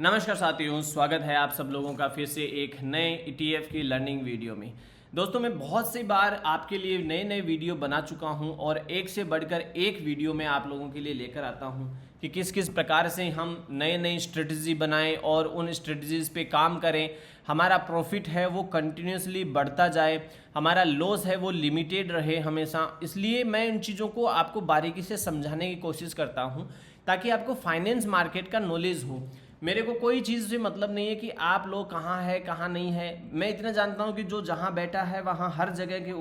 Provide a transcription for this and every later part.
नमस्कार साथियों, स्वागत है आप सब लोगों का फिर से एक नए ETF की लर्निंग वीडियो में। दोस्तों, मैं बहुत सी बार आपके लिए नए नए वीडियो बना चुका हूं और एक से बढ़कर एक वीडियो में आप लोगों के लिए लेकर आता हूं कि किस किस प्रकार से हम नए नई स्ट्रेटजी बनाएं और उन स्ट्रेटजीज पे काम करें। हमारा प्रॉफिट है वो कंटिन्यूसली बढ़ता जाए, हमारा लॉस है वो लिमिटेड रहे हमेशा। इसलिए मैं इन चीज़ों को आपको बारीकी से समझाने की कोशिश करता हूँ ताकि आपको फाइनेंस मार्केट का नॉलेज हो। मेरे को कोई चीज़ से मतलब नहीं है कि आप लोग कहाँ है कहाँ नहीं है। मैं इतना जानता हूँ कि जो जहाँ बैठा है वहाँ हर जगह के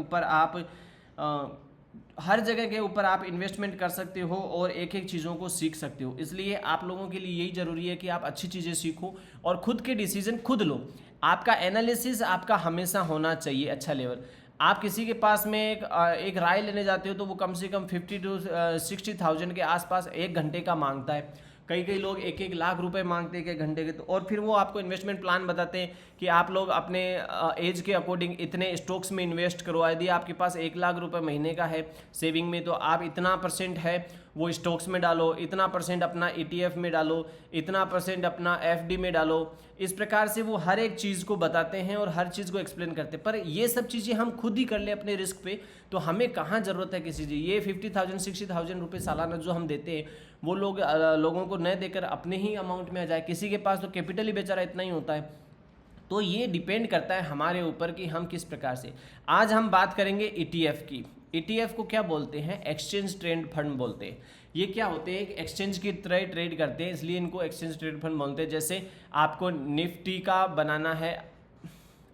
ऊपर आप इन्वेस्टमेंट कर सकते हो और एक एक चीज़ों को सीख सकते हो। इसलिए आप लोगों के लिए यही ज़रूरी है कि आप अच्छी चीज़ें सीखो और खुद के डिसीजन खुद लो। आपका एनालिसिस आपका हमेशा होना चाहिए अच्छा लेवल। आप किसी के पास में एक राय लेने जाते हो तो वो कम से कम 50 to 60,000 के आसपास एक घंटे का मांगता है। कई लोग एक एक लाख रुपए मांगते हैं एक घंटे के। तो और फिर वो आपको इन्वेस्टमेंट प्लान बताते हैं कि आप लोग अपने एज के अकॉर्डिंग इतने स्टॉक्स में इन्वेस्ट करो। यदि आपके पास 1 लाख रुपए महीने का है सेविंग में तो आप इतना % है वो स्टॉक्स में डालो, इतना % अपना ETF में डालो, इतना % अपना FD में डालो। इस प्रकार से वो हर एक चीज़ को बताते हैं और हर चीज़ को एक्सप्लेन करते हैं। पर ये सब चीज़ें हम खुद ही कर ले अपने रिस्क पे तो हमें कहाँ ज़रूरत है किसी चीज़। ये 50,000 60,000 रुपये सालाना जो हम देते हैं वो लोगों को न देकर अपने ही अमाउंट में आ जाए। किसी के पास तो कैपिटल ही बेचारा इतना ही होता है। तो ये डिपेंड करता है हमारे ऊपर कि हम किस प्रकार से। आज हम बात करेंगे ETF की। ETF को क्या बोलते हैं? एक्सचेंज ट्रेड फंड बोलते हैं। ये क्या होते हैं? एक एक्सचेंज की तरह ट्रेड करते हैं, इसलिए इनको एक्सचेंज ट्रेड फंड बोलते हैं। जैसे आपको निफ्टी का बनाना है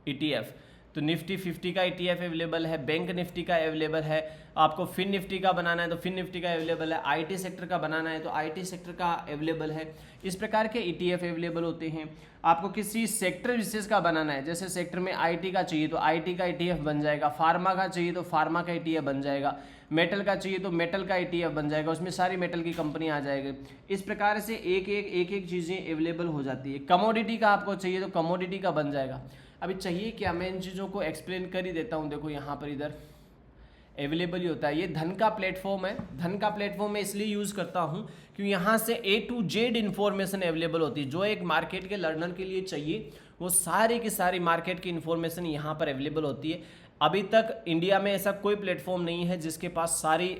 ETF तो निफ्टी 50 का ETF अवेलेबल है, बैंक निफ्टी का अवेलेबल है। आपको फिन निफ्टी का बनाना है तो फिन निफ्टी का अवेलेबल है। IT सेक्टर का बनाना है तो IT सेक्टर का अवेलेबल है। इस प्रकार के ETF अवेलेबल होते हैं। आपको किसी सेक्टर विशेष का बनाना है, जैसे सेक्टर में IT का चाहिए तो IT का ETF बन जाएगा, फार्मा का चाहिए तो फार्मा का ETF बन जाएगा, मेटल का चाहिए तो मेटल का ETF बन जाएगा, उसमें सारी मेटल की कंपनी आ जाएगी। इस प्रकार से एक एक चीज़ें अवेलेबल हो जाती है। कमोडिटी का आपको चाहिए तो कमोडिटी का बन जाएगा। अभी चाहिए क्या, मैं इन चीज़ों को एक्सप्लेन कर ही देता हूँ। देखो यहाँ पर इधर अवेलेबल ही होता है। ये धन का प्लेटफॉर्म है। धन का प्लेटफॉर्म मैं इसलिए यूज़ करता हूँ क्योंकि यहाँ से A to Z information available होती है। जो एक मार्केट के लर्नर के लिए चाहिए वो सारी की सारी मार्केट की इन्फॉर्मेशन यहाँ पर अवेलेबल होती है। अभी तक इंडिया में ऐसा कोई प्लेटफॉर्म नहीं है जिसके पास सारी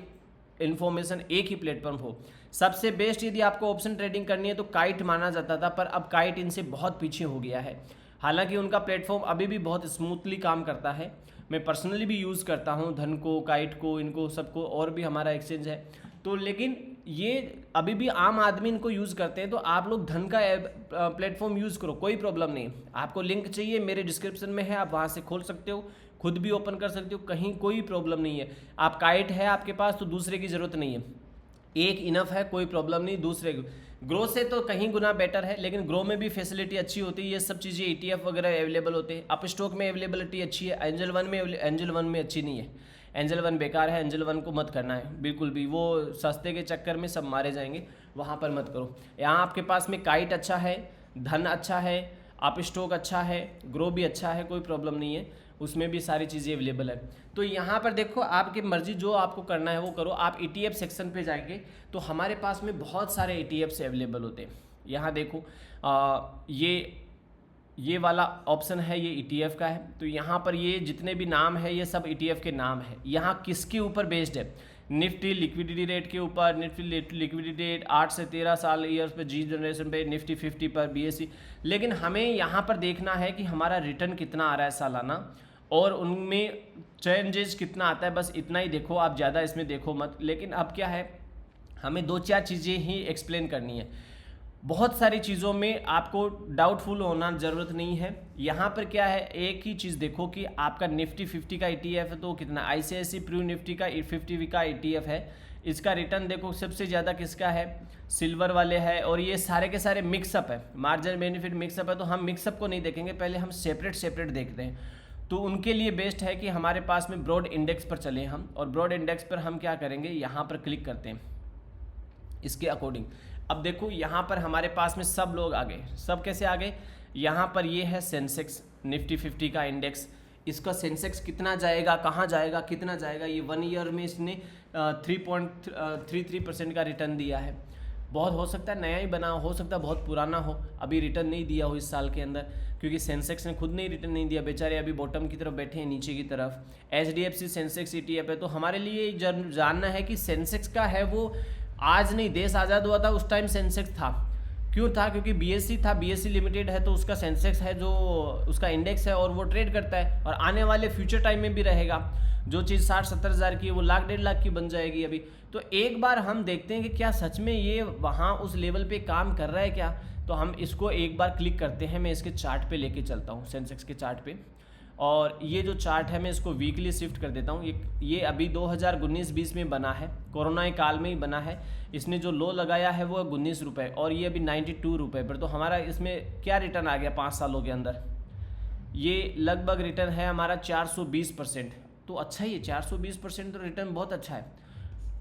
इन्फॉर्मेशन एक ही प्लेटफॉर्म हो। सबसे बेस्ट यदि आपको ऑप्शन ट्रेडिंग करनी है तो काइट माना जाता था, पर अब काइट इनसे बहुत पीछे हो गया है। हालांकि उनका प्लेटफॉर्म अभी भी बहुत स्मूथली काम करता है। मैं पर्सनली भी यूज़ करता हूं धन को, काइट को, इनको सबको, और भी हमारा एक्सचेंज है तो। लेकिन ये अभी भी आम आदमी इनको यूज़ करते हैं। तो आप लोग धन का प्लेटफॉर्म यूज़ करो, कोई प्रॉब्लम नहीं। आपको लिंक चाहिए मेरे डिस्क्रिप्शन में है, आप वहाँ से खोल सकते हो, खुद भी ओपन कर सकते हो, कहीं कोई प्रॉब्लम नहीं है। आप काइट है आपके पास तो दूसरे की ज़रूरत नहीं है, एक इनफ है, कोई प्रॉब्लम नहीं। दूसरे ग्रो से तो कहीं गुना बेटर है, लेकिन ग्रो में भी फैसिलिटी अच्छी होती है। ये सब चीज़ें ETF वगैरह अवेलेबल होते हैं। अप स्टॉक में अवेलेबिलिटी अच्छी है, एंजल वन में अच्छी नहीं है। एंजल वन बेकार है, एंजल वन को मत करना है बिल्कुल भी। वो सस्ते के चक्कर में सब मारे जाएंगे, वहाँ पर मत करो। यहाँ आपके पास में काइट अच्छा है, धन अच्छा है, अप स्टॉक अच्छा है, ग्रो भी अच्छा है, कोई प्रॉब्लम नहीं है, उसमें भी सारी चीज़ें अवेलेबल है। तो यहाँ पर देखो, आपकी मर्जी जो आपको करना है वो करो। आप ETF सेक्शन पे जाएंगे तो हमारे पास में बहुत सारे ETFs अवेलेबल होते हैं। यहाँ देखो ये वाला ऑप्शन है, ये ETF का है। तो यहाँ पर ये जितने भी नाम है ये सब ETF के नाम है। यहाँ किसके ऊपर बेस्ड है? निफ्टी लिक्विडिटी रेट के ऊपर। निफ्टी लिक्विडिटी रेट 8 से 13 साल ईयर्स पे, जी जनरेशन पे, निफ्टी 50 पर, BSE। लेकिन हमें यहाँ पर देखना है कि हमारा रिटर्न कितना आ रहा है सालाना और उनमें चेंजेस कितना आता है। बस इतना ही देखो, आप ज़्यादा इसमें देखो मत। लेकिन अब क्या है, हमें 2-4 चीज़ें ही एक्सप्लेन करनी है। बहुत सारी चीज़ों में आपको डाउटफुल होना ज़रूरत नहीं है। यहाँ पर क्या है, एक ही चीज़ देखो कि आपका निफ्टी 50 का ETF है तो कितना, ICICI प्रू निफ्टी का 50 का ETF है। इसका रिटर्न देखो सबसे ज़्यादा किसका है, सिल्वर वाले है। और ये सारे के सारे मिक्सअप है, मार्जिन बेनिफिट मिक्सअप है। तो हम मिक्सअप को नहीं देखेंगे, पहले हम सेपरेट देखते हैं। तो उनके लिए बेस्ट है कि हमारे पास में ब्रॉड इंडेक्स पर चलें हम। और ब्रॉड इंडेक्स पर हम क्या करेंगे, यहाँ पर क्लिक करते हैं इसके अकॉर्डिंग। अब देखो यहाँ पर हमारे पास में सब लोग आ गए। सब कैसे आ गए? यहाँ पर ये है सेंसेक्स निफ्टी 50 का इंडेक्स। इसका सेंसेक्स कितना जाएगा, कहाँ जाएगा, कितना जाएगा, ये 1 ईयर में इसने 3.33% का रिटर्न दिया है। बहुत हो सकता है नया ही बना हो सकता है बहुत पुराना हो, अभी रिटर्न नहीं दिया हो इस साल के अंदर, क्योंकि सेंसेक्स ने खुद नहीं रिटर्न नहीं दिया, बेचारे अभी बॉटम की तरफ बैठे हैं, नीचे की तरफ। HDFC सेंसेक्स ETF है। तो हमारे लिए जानना है कि सेंसेक्स का है वो आज नहीं, देश आज़ाद हुआ था उस टाइम सेंसेक्स था। क्यों था? क्योंकि BSE था, BSE लिमिटेड है, तो उसका सेंसेक्स है जो उसका इंडेक्स है और वो ट्रेड करता है, और आने वाले फ्यूचर टाइम में भी रहेगा। जो चीज़ 60-70 हज़ार की है वो लाख 1.5 लाख की बन जाएगी अभी। तो एक बार हम देखते हैं कि क्या सच में ये वहाँ उस लेवल पे काम कर रहा है क्या। तो हम इसको एक बार क्लिक करते हैं, मैं इसके चार्ट पे लेके चलता हूँ, सेंसेक्स के चार्ट पे। और ये जो चार्ट है मैं इसको वीकली शिफ्ट कर देता हूँ। ये अभी 2019-20 में बना है, कोरोना काल में ही बना है। इसने जो लो लगाया है वो 19 रुपये, और ये अभी 92 रुपये पर। तो हमारा इसमें क्या रिटर्न आ गया 5 सालों के अंदर? ये लगभग रिटर्न है हमारा 420%। तो अच्छा ही है, 420% तो रिटर्न बहुत अच्छा है।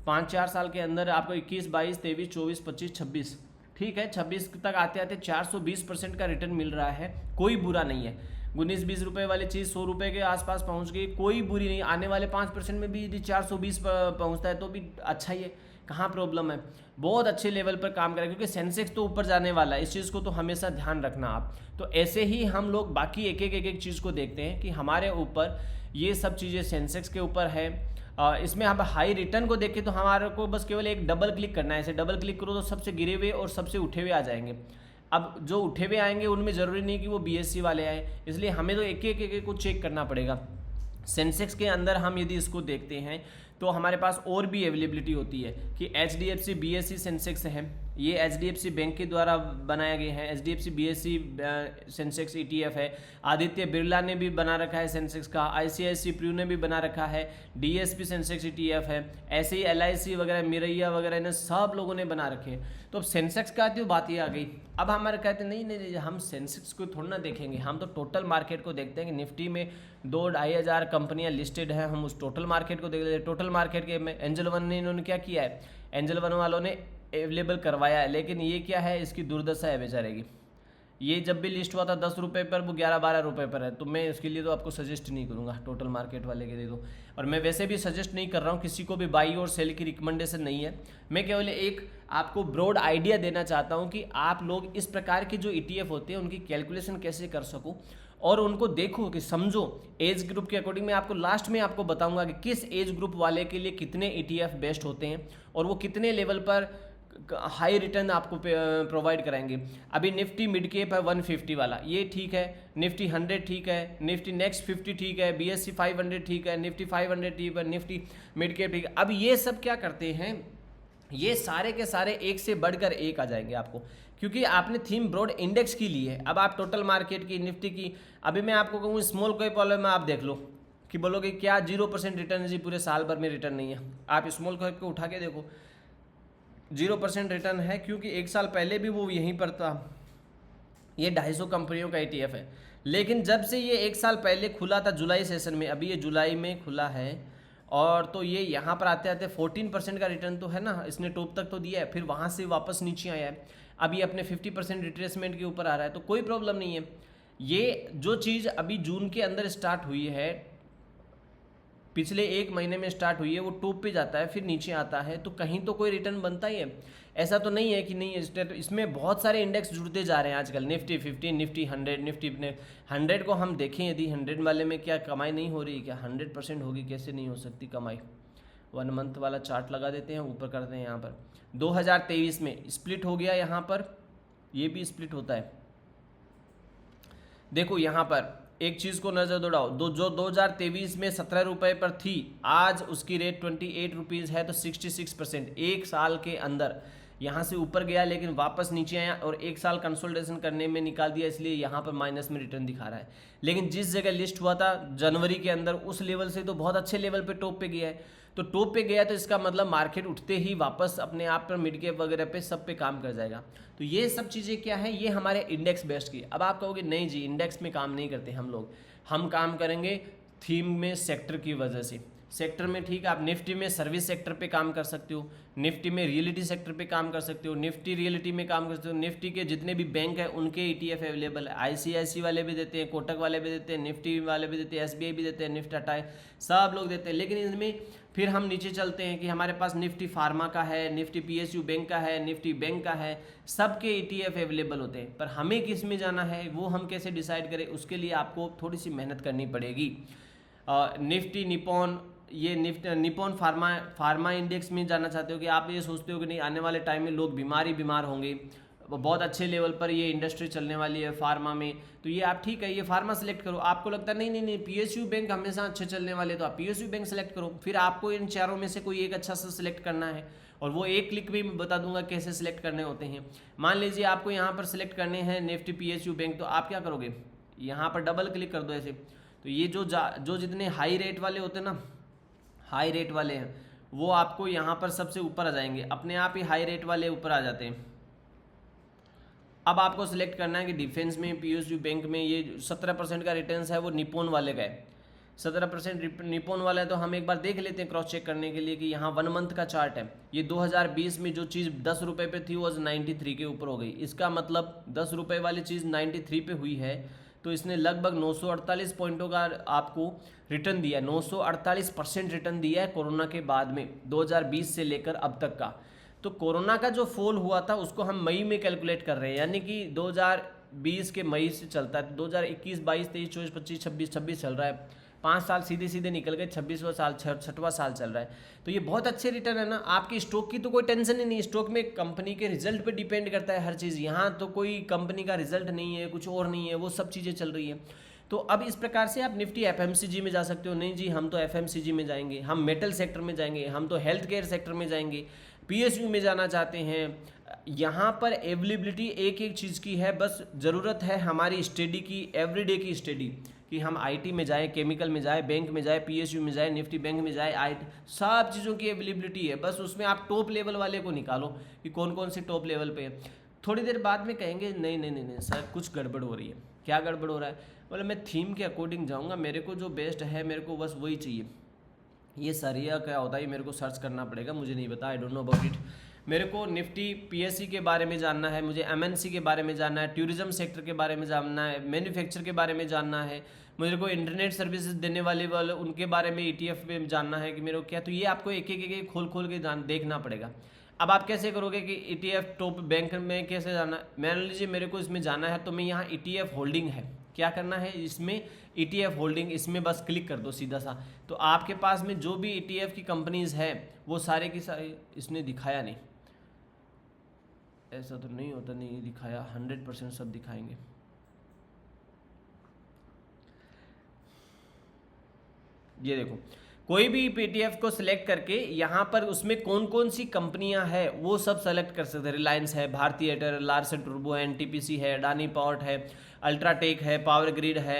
5-4 साल के अंदर आपको 21, 22, 23, 24, 25, 26, ठीक है, 26 तक आते आते 420% का रिटर्न मिल रहा है, कोई बुरा नहीं है। 19-20 रुपये वाली चीज़ 100 रुपये के आसपास पहुंच गई, कोई बुरी नहीं। आने वाले 5% में भी यदि 420 पहुंचता है तो भी अच्छा ही है, कहाँ प्रॉब्लम है। बहुत अच्छे लेवल पर काम करें, क्योंकि सेंसेक्स तो ऊपर जाने वाला है, इस चीज़ को तो हमेशा ध्यान रखना आप। तो ऐसे ही हम लोग बाकी एक एक चीज़ को देखते हैं कि हमारे ऊपर ये सब चीज़ें सेंसेक्स के ऊपर है। इसमें हम हाई रिटर्न को देखें तो हमारे को बस केवल एक डबल क्लिक करना है। ऐसे डबल क्लिक करो तो सबसे गिरे हुए और सबसे उठे हुए आ जाएंगे। अब जो उठे हुए आएंगे उनमें ज़रूरी नहीं कि वो BSE वाले आए, इसलिए हमें तो एक को चेक करना पड़ेगा। सेंसेक्स के अंदर हम यदि इसको देखते हैं तो हमारे पास और भी अवेलेबिलिटी होती है कि HDFC BSE सेंसेक्स है, ये HDFC बैंक के द्वारा बनाया गया है। HDFC BSE सेंसेक्स ETF है। आदित्य बिरला ने भी बना रखा है सेंसेक्स का, ICICI प्रू ने भी बना रखा है, DSP सेंसेक्स ETF है। ऐसे ही LIC वगैरह, मिरैया वगैरह, इन्हें सब लोगों ने बना रखे हैं। तो अब सेंसेक्स का तो बात ही आ गई। अब हमारे कहते हैं नहीं, हम सेंसेक्स को थोड़ा ना देखेंगे, हम तो टोटल मार्केट को देखते हैं कि निफ्टी में 2-2.5 हज़ार कंपनियां लिस्टेड हैं, हम उस टोटल मार्केट को देख लेते हैं। टोटल मार्केट के में एंजल वन ने इन्होंने क्या किया है, एंजल वन वालों ने अवेलेबल करवाया है, लेकिन ये क्या है, इसकी दुर्दशा है बेचारे की। ये जब भी लिस्ट हुआ था 10 रुपये पर, वो 11-12 रुपये पर है। तो मैं इसके लिए तो आपको सजेस्ट नहीं करूँगा, टोटल मार्केट वाले के लिए तो। और मैं वैसे भी सजेस्ट नहीं कर रहा हूँ, किसी को भी बाई और सेल की रिकमेंडेशन नहीं है। मैं केवल एक आपको ब्रॉड आइडिया देना चाहता हूँ कि आप लोग इस प्रकार के जो ETF होते हैं उनकी कैलकुलेशन कैसे कर सको, और उनको देखो कि समझो एज ग्रुप के अकॉर्डिंग। मैं आपको लास्ट में आपको बताऊंगा कि किस एज ग्रुप वाले के लिए कितने ETF बेस्ट होते हैं और वो कितने लेवल पर हाई रिटर्न आपको प्रोवाइड कराएंगे। अभी निफ्टी मिड कैप है 150 वाला, ये ठीक है। निफ्टी 100 ठीक है, निफ्टी नेक्स्ट 50 ठीक है, BSE 500 ठीक है, निफ्टी 500 ठीक है, निफ्टी मिड कैप ठीक है। अब ये सब क्या करते हैं, ये सारे के सारे एक से बढ़कर एक आ जाएंगे आपको, क्योंकि आपने थीम ब्रॉड इंडेक्स की ली है। अब आप टोटल मार्केट की, निफ्टी की, अभी मैं आपको कहूँ स्मॉल कैप वाले में आप देख लो कि बोलोगे क्या 0% रिटर्न है जी, पूरे साल भर में रिटर्न नहीं है। आप स्मॉल कैप को उठा के देखो, 0% रिटर्न है, क्योंकि एक साल पहले भी वो यहीं पर था। ये 250 कंपनियों का ETF है, लेकिन जब से ये एक साल पहले खुला था जुलाई सेशन में, अभी ये जुलाई में खुला है, और तो ये यहाँ पर आते आते 14% का रिटर्न तो है ना, इसने टॉप तक तो दिया है, फिर वहाँ से वापस नीचे आया है। अब ये अपने 50% रिट्रेसमेंट के ऊपर आ रहा है, तो कोई प्रॉब्लम नहीं है। ये जो चीज़ अभी जून के अंदर स्टार्ट हुई है, पिछले 1 महीने में स्टार्ट हुई है, वो टॉप पे जाता है फिर नीचे आता है, तो कहीं तो कोई रिटर्न बनता ही है। ऐसा तो नहीं है कि नहीं है। इसमें बहुत सारे इंडेक्स जुड़ते जा रहे हैं आजकल, निफ्टी 50, निफ्टी 100, निफ्टी 100 को हम देखें यदि 100 वाले में क्या कमाई नहीं हो रही, क्या 100% होगी, कैसे नहीं हो सकती कमाई। 1 मंथ वाला चार्ट लगा देते हैं, ऊपर करते हैं। यहाँ पर 2023 में स्प्लिट हो गया, यहाँ पर ये भी स्प्लिट होता है। देखो यहाँ पर एक चीज़ को नज़र दौड़ाओ, जो 2023 में 17 रुपये पर थी, आज उसकी रेट 28 रुपीज़ है, तो 66% एक साल के अंदर यहाँ से ऊपर गया, लेकिन वापस नीचे आया और एक साल कंसोलिडेशन करने में निकाल दिया, इसलिए यहाँ पर माइनस में रिटर्न दिखा रहा है। लेकिन जिस जगह लिस्ट हुआ था जनवरी के अंदर, उस लेवल से तो बहुत अच्छे लेवल पे टॉप पे गया है। तो टॉप पे गया तो इसका मतलब मार्केट उठते ही वापस अपने आप पर मिड कैप वगैरह पे सब पे काम कर जाएगा। तो ये सब चीज़ें क्या है, ये हमारे इंडेक्स बेस्ड की। अब आप कहोगे नहीं जी इंडेक्स में काम नहीं करते हम लोग, हम काम करेंगे थीम में सेक्टर की वजह से। सेक्टर में, ठीक है, आप निफ्टी में सर्विस सेक्टर पे काम कर सकते हो, निफ्टी में रियलिटी सेक्टर पे काम कर सकते हो, निफ्टी रियलिटी में काम कर सकते हो। निफ्टी के जितने भी बैंक है उनके ETF अवेलेबल है, ICICI वाले भी देते हैं, कोटक वाले भी देते हैं, निफ्टी वाले भी देते हैं, SBI भी देते हैं, निफ्टी टाटा, सब लोग देते हैं। लेकिन इनमें फिर हम नीचे चलते हैं कि हमारे पास निफ्टी फार्मा का है, निफ्टी PSU बैंक का है, निफ्टी बैंक का है, सबके ETF अवेलेबल होते हैं। पर हमें किस में जाना है वो हम कैसे डिसाइड करें, उसके लिए आपको थोड़ी सी मेहनत करनी पड़ेगी। निफ्टी निपॉन, ये निपॉन फार्मा इंडेक्स में जाना चाहते हो कि आप ये सोचते हो कि नहीं आने वाले टाइम में लोग बीमार होंगे, बहुत अच्छे लेवल पर ये इंडस्ट्री चलने वाली है फार्मा में, तो ये आप ठीक है ये फार्मा सेलेक्ट करो। आपको लगता है नहीं PSU बैंक हमेशा अच्छे चलने वाले, तो आप PSU बैंक सेलेक्ट करो। फिर आपको इन चारों में से कोई एक अच्छा सा सिलेक्ट करना है, और वो एक क्लिक भी मैं बता दूंगा कैसे सिलेक्ट करने होते हैं। मान लीजिए आपको यहाँ पर सिलेक्ट करने हैं निफ्टी PSU बैंक, तो आप क्या करोगे, यहाँ पर डबल क्लिक कर दो ऐसे, तो ये जो जितने हाई रेट वाले होते हैं ना, हाई रेट वाले हैं वो आपको यहाँ पर सबसे ऊपर आ जाएंगे, अपने आप ही हाई रेट वाले ऊपर आ जाते हैं। अब आपको सिलेक्ट करना है कि डिफेंस में PSU बैंक में ये 17% का रिटर्न्स है वो निपॉन वाले का है, 17% निपॉन वाला है। तो हम एक बार देख लेते हैं क्रॉस चेक करने के लिए कि यहाँ 1 मंथ का चार्ट है। ये 2020 में जो चीज़ 10 रुपये पे थी वो 93 के ऊपर हो गई। इसका मतलब 10 रुपये वाली चीज़ 93 पे हुई है, तो इसने लगभग 948 पॉइंटों का आपको रिटर्न दिया, 948% रिटर्न दिया है कोरोना के बाद में, 2020 से लेकर अब तक का। तो कोरोना का जो फॉल हुआ था उसको हम मई में कैलकुलेट कर रहे हैं, यानी कि 2020 के मई से चलता है, 2021, 22, 23, 24, 25, 26 चल रहा है, 5 साल सीधे निकल गए, 26वां साल 6वां साल चल रहा है। तो ये बहुत अच्छे रिटर्न है ना। आपकी स्टॉक की तो कोई टेंशन ही नहीं, स्टॉक में कंपनी के रिजल्ट पे डिपेंड करता है हर चीज़। यहाँ तो कोई कंपनी का रिजल्ट नहीं है, कुछ और नहीं है, वो सब चीज़ें चल रही है। तो अब इस प्रकार से आप निफ्टी FMCG में जा सकते हो। नहीं जी हम तो FMCG में जाएंगे, हम मेटल सेक्टर में जाएंगे, हम तो हेल्थ केयर सेक्टर में जाएंगे, PSU में जाना चाहते हैं। यहाँ पर अवेलेबिलिटी एक चीज़ की है, बस ज़रूरत है हमारी स्टडी की, एवरीडे की स्टडी, कि हम IT में जाएं, केमिकल में जाएं, बैंक में जाएं, PSU में जाएं, निफ्टी बैंक में जाएं, IT सब चीज़ों की अवेलेबिलिटी है। बस उसमें आप टॉप लेवल वाले को निकालो कि कौन कौन से टॉप लेवल पे है। थोड़ी देर बाद में कहेंगे नहीं सर कुछ गड़बड़ हो रही है। क्या गड़बड़ हो रहा है, बोले मैं थीम के अकॉर्डिंग जाऊँगा, मेरे को जो बेस्ट है मेरे को बस वही चाहिए। ये सरिया क्या होता है मेरे को सर्च करना पड़ेगा, मुझे नहीं पता, I don't know about it. मेरे को निफ्टी PSC के बारे में जानना है, मुझे MNC के बारे में जानना है, टूरिज्म सेक्टर के बारे में जानना है, मैन्युफैक्चर के बारे में जानना है, मेरे को इंटरनेट सर्विसेज देने वाले उनके बारे में ETF में जानना है कि मेरे को क्या। तो ये आपको एक खोल के देखना पड़ेगा। अब आप कैसे करोगे कि ETF टॉप बैंक में कैसे जाना, मान लीजिए मेरे को इसमें जाना है, तो मैं यहाँ ETF होल्डिंग है, क्या करना है इसमें ETF होल्डिंग, इसमें बस क्लिक कर दो सीधा सा। तो आपके पास में जो भी ETF की कंपनीज है वो सारे की सारी, इसने दिखाया नहीं, ऐसा तो नहीं होता, नहीं दिखाया, 100% सब दिखाएंगे। ये देखो कोई भी ETF को सिलेक्ट करके यहाँ पर उसमें कौन कौन सी कंपनियां हैं वो सब सेलेक्ट कर सकते हैं। रिलायंस है, भारतीय एयरटेल, लार्सन टर्बो है, NTPC है, अडानी पोर्ट है, अल्ट्राटेक है, पावर ग्रिड है,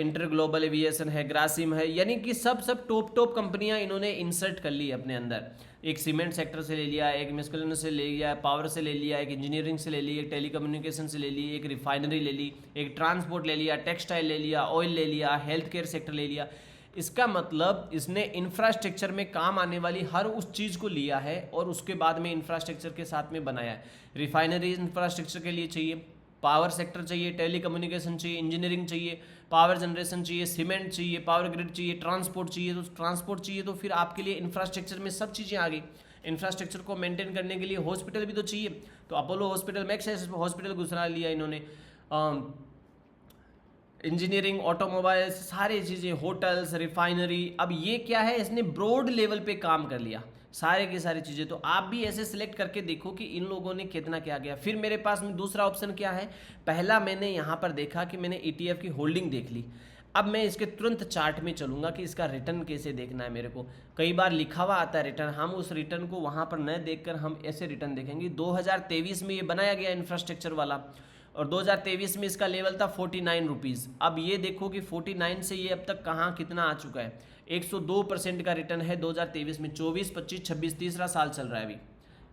इंटर ग्लोबल एविएशन है, ग्रासिम है, यानी कि सब टॉप कंपनियां इन्होंने इंसर्ट कर ली अपने अंदर। एक सीमेंट सेक्टर से ले लिया, एक मिस्कलिन से ले लिया, पावर से ले लिया, एक इंजीनियरिंग से ले ली, एक टेलीकम्युनिकेशन से ले ली, एक रिफाइनरी ले ली, एक ट्रांसपोर्ट ले लिया, टेक्सटाइल ले लिया, ऑयल ले लिया, हेल्थ केयर सेक्टर ले लिया। इसका मतलब इसने इंफ्रास्ट्रक्चर में काम आने वाली हर उस चीज़ को लिया है और उसके बाद में इंफ्रास्ट्रक्चर के साथ में बनाया है। रिफाइनरी इंफ्रास्ट्रक्चर के लिए चाहिए, पावर सेक्टर चाहिए, टेलीकम्युनिकेशन चाहिए, इंजीनियरिंग चाहिए, पावर जनरेशन चाहिए, सीमेंट चाहिए, पावर ग्रिड चाहिए, ट्रांसपोर्ट चाहिए। तो ट्रांसपोर्ट चाहिए तो फिर आपके लिए इंफ्रास्ट्रक्चर में सब चीज़ें आ गई। इंफ्रास्ट्रक्चर को मेंटेन करने के लिए हॉस्पिटल भी तो चाहिए, तो अपोलो हॉस्पिटल, मैक्स हॉस्पिटल घुसा लिया इन्होंने, इंजीनियरिंग, ऑटोमोबाइल्स, सारी चीज़ें, होटल्स, रिफाइनरी। अब ये क्या है, इसने ब्रॉड लेवल पे काम कर लिया सारे की सारी चीज़ें। तो आप भी ऐसे सिलेक्ट करके देखो कि इन लोगों ने कितना क्या किया। फिर मेरे पास में दूसरा ऑप्शन क्या है, पहला मैंने यहाँ पर देखा कि मैंने ETF की होल्डिंग देख ली। अब मैं इसके तुरंत चार्ट में चलूँगा कि इसका रिटर्न कैसे देखना है मेरे को। कई बार लिखा हुआ आता है रिटर्न, हम उस रिटर्न को वहाँ पर न देखकर हम ऐसे रिटर्न देखेंगे। 2023 में ये बनाया गया इंफ्रास्ट्रक्चर वाला, और 2023 में इसका लेवल था 49 रुपीज़। अब ये देखो कि 49 से ये अब तक कहाँ कितना आ चुका है, 102% का रिटर्न है 2023 में। 24, 25, 26 तीसरा साल चल रहा है, अभी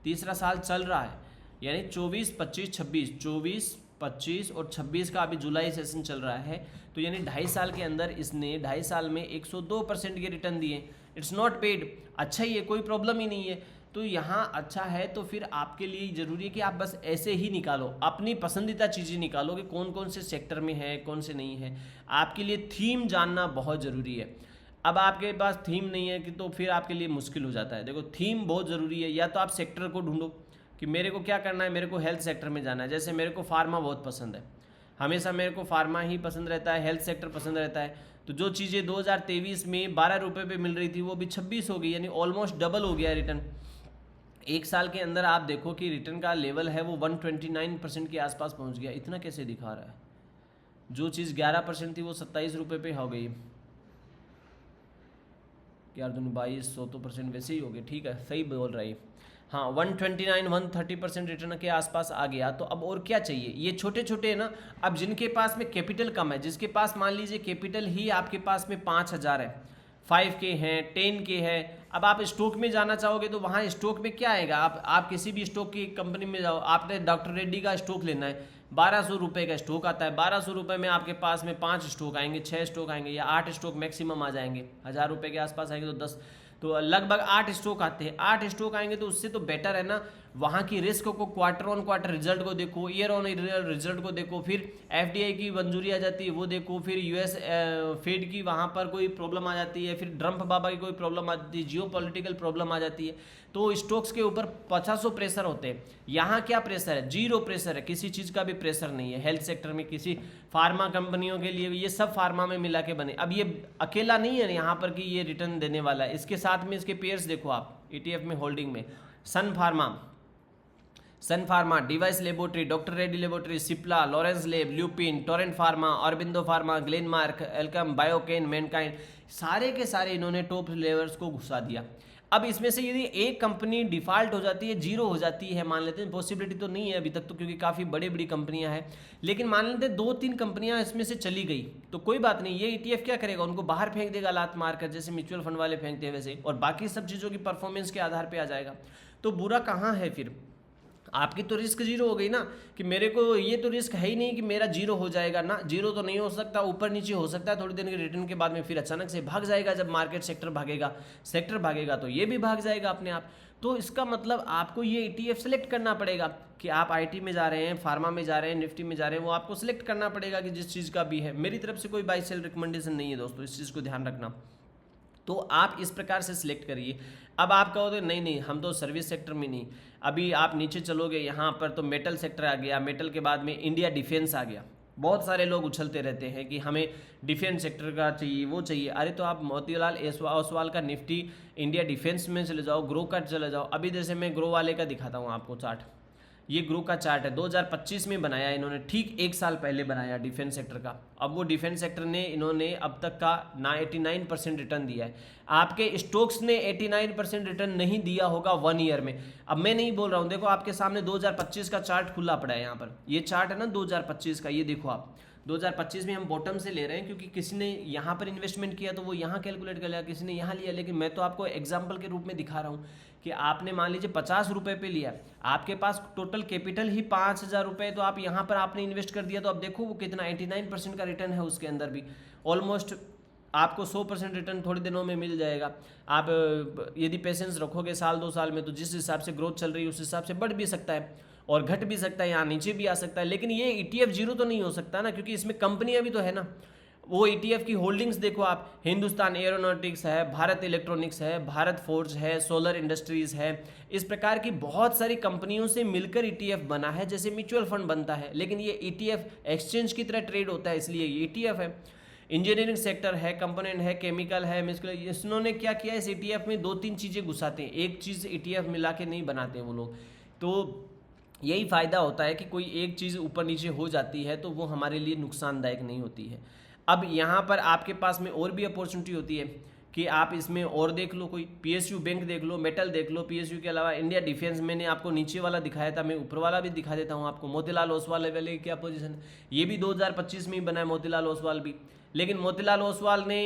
तीसरा साल चल रहा है, यानी 24, 25, 26, 24, 25 और 26 का अभी जुलाई सेशन चल रहा है। तो यानी 2.5 साल के अंदर इसने 2.5 साल में 102% के रिटर्न दिए। इट्स नॉट पेड, अच्छा ही है, कोई प्रॉब्लम ही नहीं है। तो यहाँ अच्छा है, तो फिर आपके लिए ज़रूरी है कि आप बस ऐसे ही निकालो, अपनी पसंदीदा चीज़ें निकालो कि कौन कौन से सेक्टर में है, कौन से नहीं है। आपके लिए थीम जानना बहुत ज़रूरी है। अब आपके पास थीम नहीं है कि तो फिर आपके लिए मुश्किल हो जाता है। देखो थीम बहुत ज़रूरी है, या तो आप सेक्टर को ढूंढो कि मेरे को क्या करना है, मेरे को हेल्थ सेक्टर में जाना है। जैसे मेरे को फार्मा बहुत पसंद है, हमेशा मेरे को फार्मा ही पसंद रहता है, हेल्थ सेक्टर पसंद रहता है। तो जो चीज़ें 2023 में 12 रुपये पे मिल रही थी वो भी 26 हो गई, यानी ऑलमोस्ट डबल हो गया रिटर्न। एक साल के अंदर आप देखो कि रिटर्न का लेवल है वो 129% के आसपास पहुंच गया। इतना कैसे दिखा रहा है, जो चीज़ 11% थी वो 27 रुपये पे हो गई। यार दोनों 2200 तो परसेंट वैसे ही हो गए, ठीक है सही बोल रही। हाँ 129 130% रिटर्न के आसपास आ गया। तो अब और क्या चाहिए, ये छोटे छोटे है ना। अब जिनके पास में कैपिटल कम है, जिसके पास मान लीजिए कैपिटल ही आपके पास में 5000 है, 5K हैं, 10K है। अब आप स्टॉक में जाना चाहोगे तो वहाँ स्टॉक में क्या आएगा, आप किसी भी स्टॉक की कंपनी में जाओ, आपने डॉक्टर रेड्डी का स्टॉक लेना है, 1200 रुपये का स्टॉक आता है। 1200 रुपये में आपके पास में 5 स्टॉक आएंगे, 6 स्टॉक आएंगे, या 8 स्टॉक मैक्सिमम आ जाएंगे। 1000 रुपये के आसपास आएंगे तो 10, तो लगभग 8 स्टॉक आते हैं। 8 स्टॉक आएंगे तो उससे तो बेटर है ना, वहाँ की रिस्क को क्वार्टर ऑन क्वार्टर रिजल्ट को देखो, ईयर ऑन ईयर रिजल्ट को देखो, फिर FDI की मंजूरी आ जाती है वो देखो, फिर US फेड की वहाँ पर कोई प्रॉब्लम आ जाती है, फिर ट्रम्प बाबा की कोई प्रॉब्लम आ जाती है, जियो पॉलिटिकल प्रॉब्लम आ जाती है। तो स्टॉक्स के ऊपर 50 प्रेशर होते हैं। यहाँ क्या प्रेशर है, जीरो प्रेशर है, किसी चीज़ का भी प्रेशर नहीं है। हेल्थ सेक्टर में किसी फार्मा कंपनियों के लिए ये सब फार्मा में मिला के बने। अब ये अकेला नहीं है यहाँ पर कि ये रिटर्न देने वाला है, इसके साथ में इसके पेयर्स देखो आप ETF में होल्डिंग में, Sun Pharma, Divi's laboratory, doctor Reddy laboratory, Cipla, Laurus lab, Lupin, Torrent Pharma, Aurobindo Pharma, Glenmark, Alkem, Biocon, Mankind, सारे के सारे इन्होंने टॉप लेवल्स को घुसा दिया। अब इसमें से यदि एक कंपनी डिफॉल्ट हो जाती है, जीरो हो जाती है, मान लेते हैं, पॉसिबिलिटी तो नहीं है अभी तक तो क्योंकि काफ़ी बड़ी बड़ी कंपनियां हैं, लेकिन मान लेते हैं 2-3 कंपनियां इसमें से चली गई तो कोई बात नहीं, ये ETF क्या करेगा, उनको बाहर फेंक देगा लात मारकर, जैसे म्यूचुअल फंड वाले फेंकते हैं वैसे, और बाकी सब चीज़ों की परफॉर्मेंस के आधार पर आ जाएगा। तो बुरा कहाँ है फिर, आपकी तो रिस्क जीरो हो गई ना, कि मेरे को ये तो रिस्क है ही नहीं कि मेरा जीरो हो जाएगा ना, जीरो तो नहीं हो सकता, ऊपर नीचे हो सकता है थोड़ी देर के रिटर्न के बाद में, फिर अचानक से भाग जाएगा। जब मार्केट सेक्टर भागेगा तो ये भी भाग जाएगा अपने आप। तो इसका मतलब आपको ये ETF सेलेक्ट करना पड़ेगा कि आप IT में जा रहे हैं, फार्मा में जा रहे हैं, निफ्टी में जा रहे हैं, वो आपको सिलेक्ट करना पड़ेगा कि जिस चीज़ का भी है। मेरी तरफ से कोई बाई सेल रिकमेंडेशन नहीं है दोस्तों, इस चीज़ को ध्यान रखना। तो आप इस प्रकार से सिलेक्ट करिए। अब आप कहोगे नहीं हम तो सर्विस सेक्टर में नहीं, अभी आप नीचे चलोगे यहाँ पर तो मेटल सेक्टर आ गया, मेटल के बाद में इंडिया डिफेंस आ गया। बहुत सारे लोग उछलते रहते हैं कि हमें डिफेंस सेक्टर का चाहिए, वो चाहिए। अरे तो आप मोतीलाल ओसवाल का निफ्टी इंडिया डिफेंस में चले जाओ, ग्रो का चले जाओ। अभी जैसे मैं ग्रो वाले का दिखाता हूँ आपको चार्ट, ये ग्रो का चार्ट है, 2025 में बनाया इन्होंने, ठीक 1 साल पहले बनाया डिफेंस सेक्टर का। अब वो डिफेंस सेक्टर ने इन्होंने अब तक का 89% रिटर्न दिया है। आपके स्टॉक्स ने 89% रिटर्न नहीं दिया होगा 1 ईयर में। अब मैं नहीं बोल रहा हूँ, देखो आपके सामने 2025 का चार्ट खुला पड़ा है यहाँ पर, ये चार्ट है ना 2025 का, ये देखो आप 2025 में हम बॉटम से ले रहे हैं क्योंकि किसी ने यहाँ पर इन्वेस्टमेंट किया तो वो यहाँ कैलकुलेट कर लिया, किसी ने यहाँ लिया, लेकिन मैं तो आपको एग्जाम्पल के रूप में दिखा रहा हूँ कि आपने मान लीजिए 50 रुपये पे लिया, आपके पास टोटल कैपिटल ही 5000 रुपये, तो आप यहाँ पर आपने इन्वेस्ट कर दिया, तो अब देखो वो कितना 89% का रिटर्न है, उसके अंदर भी ऑलमोस्ट आपको 100% रिटर्न थोड़ी दिनों में मिल जाएगा। आप यदि पेशेंस रखोगे 1-2 साल में, तो जिस हिसाब से ग्रोथ चल रही है उस हिसाब से बढ़ भी सकता है और घट भी सकता है, यहाँ नीचे भी आ सकता है। लेकिन ये ETF जीरो तो नहीं हो सकता ना, क्योंकि इसमें कंपनियां भी तो है ना। वो ETF की होल्डिंग्स देखो आप, हिंदुस्तान एरोनॉटिक्स है, भारत इलेक्ट्रॉनिक्स है, भारत फोर्ज है, सोलर इंडस्ट्रीज है, इस प्रकार की बहुत सारी कंपनियों से मिलकर ETF बना है, जैसे म्यूचुअल फंड बनता है, लेकिन ये ETF एक्सचेंज की तरह ट्रेड होता है, इसलिए ये ETF है। इंजीनियरिंग सेक्टर है, कंपोनेंट है, केमिकल है, इन्होंने क्या किया, इस ETF में 2-3 चीज़ें घुसाते हैं, एक चीज़ ETF मिला के नहीं बनाते वो लोग। तो यही फ़ायदा होता है कि कोई एक चीज़ ऊपर नीचे हो जाती है तो वो हमारे लिए नुकसानदायक नहीं होती है। अब यहाँ पर आपके पास में और भी अपॉर्चुनिटी होती है कि आप इसमें और देख लो, कोई PSU बैंक देख लो, मेटल देख लो, PSU के अलावा इंडिया डिफेंस, मैंने आपको नीचे वाला दिखाया था, मैं ऊपर वाला भी दिखा देता हूँ आपको। मोतीलाल ओसवाल वाले की क्या पोजीशन है, ये भी 2025 में ही बना है मोतीलाल ओसवाल भी, लेकिन मोतीलाल ओसवाल ने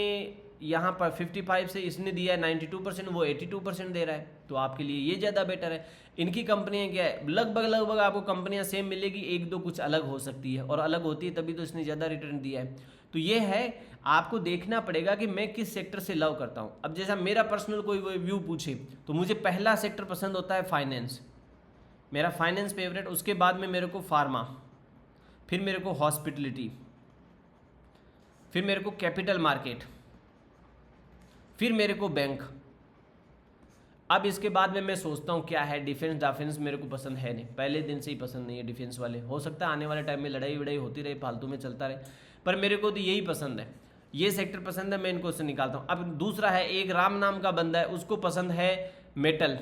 यहाँ पर 55 से इसने दिया है 92%, वो 82% दे रहा है, तो आपके लिए ये ज़्यादा बेटर है। इनकी कंपनियाँ क्या है, लगभग आपको कंपनियाँ सेम मिलेगी, 1-2 कुछ अलग हो सकती है, और अलग होती है तभी तो इसने ज़्यादा रिटर्न दिया है। तो ये है, आपको देखना पड़ेगा कि मैं किस सेक्टर से लव करता हूँ। अब जैसा मेरा पर्सनल कोई व्यू पूछे तो मुझे पहला सेक्टर पसंद होता है फाइनेंस, मेरा फाइनेंस फेवरेट, उसके बाद में मेरे को फार्मा, फिर मेरे को हॉस्पिटलिटी, फिर मेरे को कैपिटल मार्केट, फिर मेरे को बैंक। अब इसके बाद में मैं सोचता हूँ क्या है, डिफेंस मेरे को पसंद है नहीं, पहले दिन से ही पसंद नहीं है डिफेंस वाले। हो सकता है आने वाले टाइम में लड़ाई वड़ाई होती रहे, फालतू में चलता रहे, पर मेरे को तो यही पसंद है, ये सेक्टर पसंद है, मैं इनको से निकालता हूँ। अब दूसरा है, एक राम नाम का बंदा है, उसको पसंद है मेटल,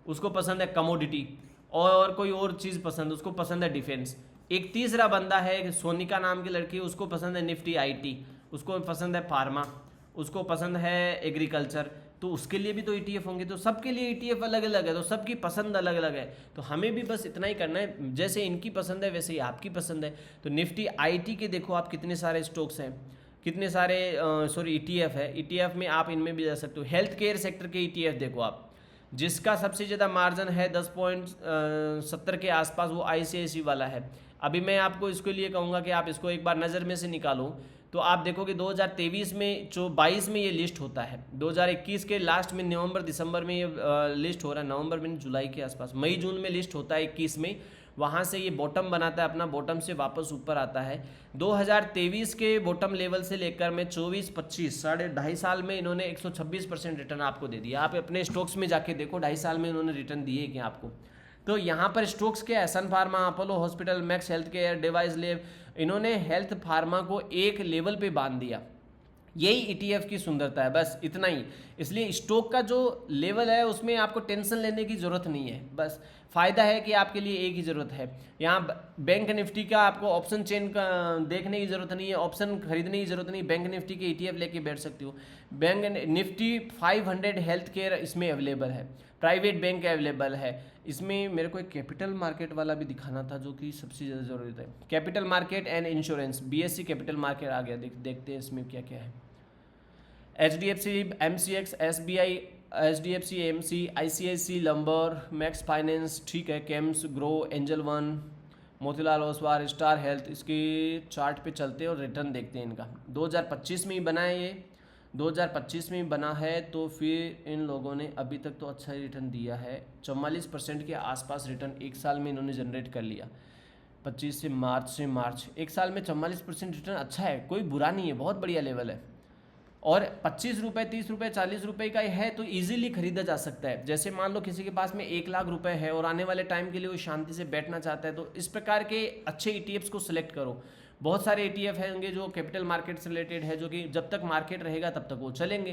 उसको पसंद है कमोडिटी, और कोई और चीज़ पसंद, उसको पसंद है डिफेंस। एक तीसरा बंदा है, सोनिका नाम की लड़की, उसको पसंद है निफ्टी IT, उसको पसंद है फार्मा, उसको पसंद है एग्रीकल्चर, तो उसके लिए भी तो ETF होंगे। तो सबके लिए ETF अलग अलग है, तो सबकी पसंद अलग अलग है। तो हमें भी बस इतना ही करना है, जैसे इनकी पसंद है वैसे ही आपकी पसंद है। तो निफ्टी IT के देखो आप कितने सारे स्टॉक्स हैं, कितने सारे ETF है, ETF में आप इनमें भी जा सकते हो। हेल्थ केयर सेक्टर के ETF देखो आप, जिसका सबसे ज़्यादा मार्जिन है 10.70 के आसपास, वो ICICI वाला है। अभी मैं आपको इसके लिए कहूँगा कि आप इसको एक बार नज़र में से निकालो, तो आप देखोगे 2023 में जो 22 में ये लिस्ट होता है, 2021 के लास्ट में नवंबर दिसंबर में ये लिस्ट हो रहा है, नवंबर में जुलाई के आसपास, मई जून में लिस्ट होता है 21 में, वहाँ से ये बॉटम बनाता है अपना, बॉटम से वापस ऊपर आता है। 2023 के बॉटम लेवल से लेकर में 24-25 साढ़े 2.5 साल में इन्होंने 126% रिटर्न आपको दे दिया। आप अपने स्टॉक्स में जाके देखो 2.5 साल में इन्होंने रिटर्न दिए क्या आपको। तो यहाँ पर स्टॉक्स के Sun Pharma, Apollo Hospital, Max Health Care, Divi's lab, इन्होंने हेल्थ फार्मा को एक लेवल पे बांध दिया। यही ETF की सुंदरता है, बस इतना ही। इसलिए स्टॉक का जो लेवल है उसमें आपको टेंशन लेने की ज़रूरत नहीं है, बस फ़ायदा है कि आपके लिए एक ही ज़रूरत है, यहाँ बैंक निफ्टी का आपको ऑप्शन चेन का देखने की ज़रूरत नहीं है, ऑप्शन खरीदने की ज़रूरत नहीं, बैंक निफ्टी के ETF लेके बैठ सकते हो। बैंक निफ्टी 500 हेल्थ केयर इसमें अवेलेबल है, प्राइवेट बैंक अवेलेबल है। इसमें मेरे को एक कैपिटल मार्केट वाला भी दिखाना था जो कि सबसे ज़्यादा ज़रूरत है, capital market and insurance, BSE capital market आ गया, देखते हैं इसमें क्या क्या है। HDFC MCX, SBI, HDFC AMC, ICICI lumbar, max finance, ठीक है, Kemps, grow, angel one, Motilal Oswal, star health. इसके चार्ट पे चलते हैं और रिटर्न देखते हैं इनका। 2025 में ही बना है ये, 2025 में ही बना है, तो फिर इन लोगों ने अभी तक तो अच्छा रिटर्न दिया है, 44% के आसपास रिटर्न एक साल में इन्होंने जनरेट कर लिया। 25 से मार्च एक साल में 44% रिटर्न अच्छा है, कोई बुरा नहीं है, बहुत बढ़िया लेवल है। और 25 रुपये, 30 रुपये, 40 रुपये का है तो इजीली खरीदा जा सकता है। जैसे मान लो किसी के पास में 1 लाख रुपए है और आने वाले टाइम के लिए वो शांति से बैठना चाहता है, तो इस प्रकार के अच्छे ETFs को सिलेक्ट करो। बहुत सारे ETF होंगे जो कैपिटल मार्केट से रिलेटेड है, जो कि जब तक मार्केट रहेगा तब तक वो चलेंगे।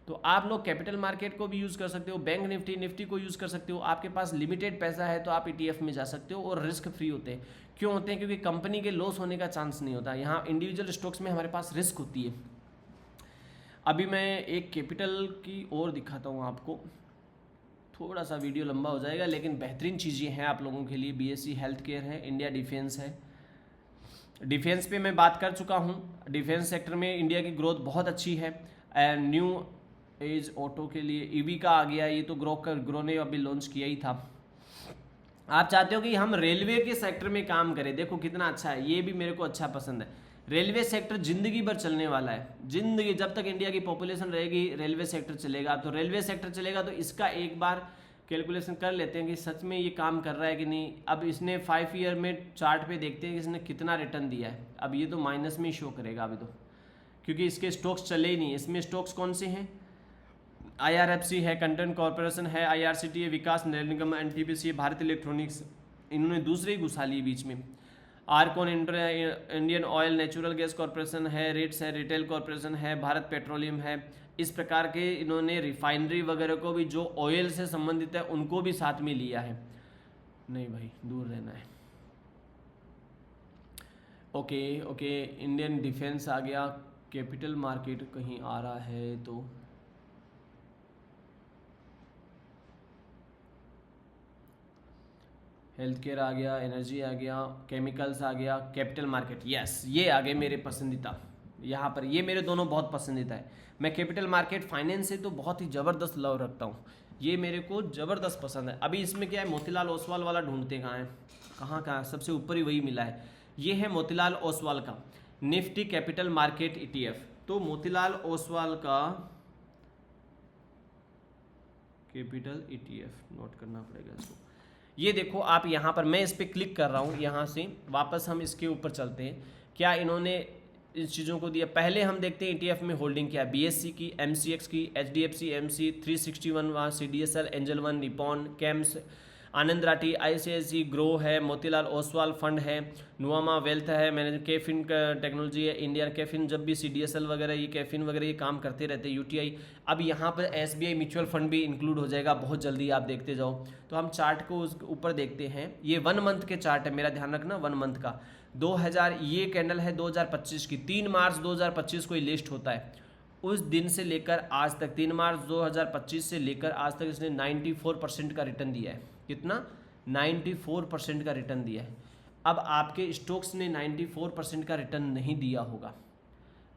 तो आप लोग कैपिटल मार्केट को भी यूज़ कर सकते हो, बैंक निफ्टी को यूज़ कर सकते हो। आपके पास लिमिटेड पैसा है तो आप ETF में जा सकते हो, और रिस्क फ्री होते हैं। क्यों होते हैं? क्योंकि कंपनी के लॉस होने का चांस नहीं होता। यहाँ इंडिविजुअल स्टॉक्स में हमारे पास रिस्क होती है। अभी मैं एक कैपिटल की ओर दिखाता हूँ आपको, थोड़ा सा वीडियो लंबा हो जाएगा, लेकिन बेहतरीन चीज़ें हैं आप लोगों के लिए। BSE हेल्थ केयर है, इंडिया डिफेंस है। डिफेंस पे मैं बात कर चुका हूँ। डिफेंस सेक्टर में इंडिया की ग्रोथ बहुत अच्छी है। एंड न्यू एज ऑटो के लिए EV का आ गया, ये तो ग्रो ने अभी लॉन्च किया ही था। आप चाहते हो कि हम रेलवे के सेक्टर में काम करें, देखो कितना अच्छा है, ये भी मेरे को अच्छा पसंद है। रेलवे सेक्टर जिंदगी भर चलने वाला है, जिंदगी जब तक इंडिया की पॉपुलेशन रहेगी रेलवे सेक्टर चलेगा। तो रेलवे सेक्टर चलेगा तो इसका एक बार कैलकुलेशन कर लेते हैं कि सच में ये काम कर रहा है कि नहीं। अब इसने 5 ईयर में चार्ट पे देखते हैं कि इसने कितना रिटर्न दिया है। अब ये तो माइनस में ही शो करेगा अभी तो, क्योंकि इसके स्टॉक्स चले ही नहीं। इसमें स्टॉक्स कौन से हैं? IRFC है, कंटेंट कॉर्पोरेशन है, IRCT है, विकास निगम, NTPC है, भारत इलेक्ट्रॉनिक्स, इन्होंने दूसरे ही घुसा ली बीच में। आरकॉन, Indian Oil natural gas corporation है, रेट्स है, रिटेल कॉर्पोरेशन है, भारत पेट्रोलियम है। इस प्रकार के इन्होंने रिफाइनरी वगैरह को भी, जो ऑयल से संबंधित है, उनको भी साथ में लिया है। नहीं भाई, दूर रहना है। ओके, इंडियन डिफेंस आ गया, कैपिटल मार्केट कहीं आ रहा है तो हेल्थ केयर आ गया, एनर्जी आ गया, केमिकल्स आ गया, कैपिटल मार्केट, यस ये आ गए मेरे पसंदीदा। यहाँ पर ये मेरे दोनों बहुत पसंदीदा है। मैं कैपिटल मार्केट फाइनेंस से तो बहुत ही ज़बरदस्त लव रखता हूँ, ये मेरे को ज़बरदस्त पसंद है। अभी इसमें क्या है, मोतीलाल ओसवाल वाला ढूंढते कहाँ है, कहाँ सबसे ऊपर ही वही मिला है। ये है मोतीलाल ओसवाल का, निफ्टी कैपिटल मार्केट ईटीएफ। तो मोतीलाल ओसवाल का कैपिटल ईटीएफ नोट करना पड़ेगा इसको। ये देखो आप यहाँ पर, मैं इस पर क्लिक कर रहा हूँ, यहाँ से वापस हम इसके ऊपर चलते हैं। क्या इन्होंने इस चीज़ों को दिया? पहले हम देखते हैं ईटीएफ में होल्डिंग क्या है। बीएससी की, एमसीएक्स की, एचडीएफसी एमसी, 361 वहाँ, CDSL, Angel One, Nippon, CAMS, Anand Rathi, ICICI, Groww है, मोतीलाल ओसवाल फंड है, नुआमा वेल्थ है, मैंने कैफिन टेक्नोलॉजी है, इंडियन कैफिन, जब भी सीडीएसएल वगैरह ये कैफिन वगैरह ये काम करते रहते हैं, यूटीआई। अब यहाँ पर एसबीआई म्यूचुअल फंड भी इंक्लूड हो जाएगा बहुत जल्दी, आप देखते जाओ। तो हम चार्ट को उस ऊपर देखते हैं। ये 1 मंथ के चार्ट है, मेरा ध्यान रखना 1 मंथ का। 2000 ये कैंडल है 2025 की, 3 मार्च 2025 को ये लिस्ट होता है। उस दिन से लेकर आज तक, 3 मार्च 2025 से लेकर आज तक इसने 94% का रिटर्न दिया है। कितना? 94% का रिटर्न दिया है। अब आपके स्टॉक्स ने 94% का रिटर्न नहीं दिया होगा,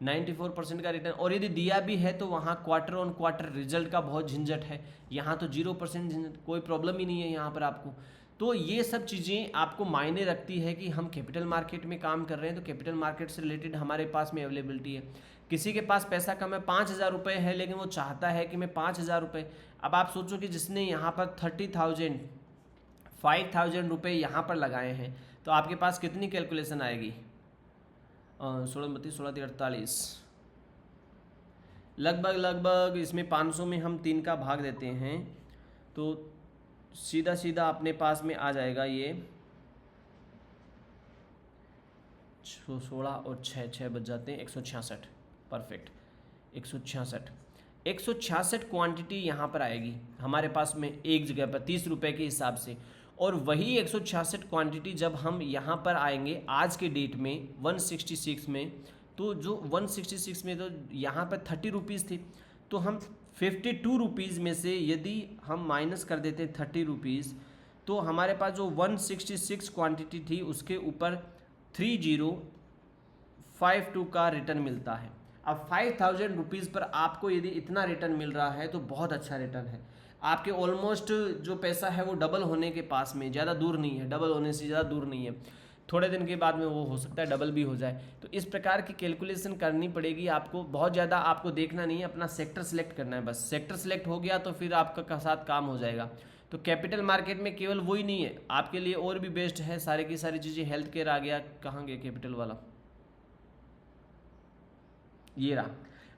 94% का रिटर्न, और यदि दिया भी है तो वहाँ क्वार्टर ऑन क्वार्टर रिजल्ट का बहुत झंझट है। यहाँ तो 0% झंझट, कोई प्रॉब्लम ही नहीं है यहाँ पर आपको। तो ये सब चीज़ें आपको मायने रखती है कि हम कैपिटल मार्केट में काम कर रहे हैं, तो कैपिटल मार्केट से रिलेटेड हमारे पास में अवेलेबिलिटी है। किसी के पास पैसा कम है, 5,000 रुपये है, लेकिन वो चाहता है कि मैं 5,000 रुपये, अब आप सोचो कि जिसने यहाँ पर 5,000 रुपये यहाँ पर लगाए हैं, तो आपके पास कितनी कैलकुलेशन आएगी? 16×32=48, लगभग इसमें 500 में हम 3 का भाग देते हैं तो सीधा सीधा अपने पास में आ जाएगा ये 16 और 6 बच जाते हैं, 166। परफेक्ट, 166 क्वांटिटी यहाँ पर आएगी हमारे पास में एक जगह पर 30 रुपये के हिसाब से। और वही 166 क्वांटिटी जब हम यहाँ पर आएंगे आज के डेट में 166 में, तो जो 166 में तो यहाँ पर 30 रुपीज़ थी, तो हम 52 रुपीज़ में से यदि हम माइनस कर देते 30 रुपीज़, तो हमारे पास जो 166 क्वांटिटी थी उसके ऊपर 3052 का रिटर्न मिलता है। अब 5,000 रुपीज़ पर आपको यदि इतना रिटर्न मिल रहा है तो बहुत अच्छा रिटर्न है। आपके ऑलमोस्ट जो पैसा है वो डबल होने के पास में, ज़्यादा दूर नहीं है, डबल होने से ज़्यादा दूर नहीं है। थोड़े दिन के बाद में वो हो सकता है डबल भी हो जाए। तो इस प्रकार की कैलकुलेशन करनी पड़ेगी आपको, बहुत ज़्यादा आपको देखना नहीं है, अपना सेक्टर सेलेक्ट करना है बस। सेक्टर सेलेक्ट हो गया तो फिर आपका साथ काम हो जाएगा। तो कैपिटल मार्केट में केवल वही नहीं है, आपके लिए और भी बेस्ट है सारी की सारी चीज़ें। हेल्थ केयर आ गया, कहाँ गया कैपिटल वाला, ये रहा।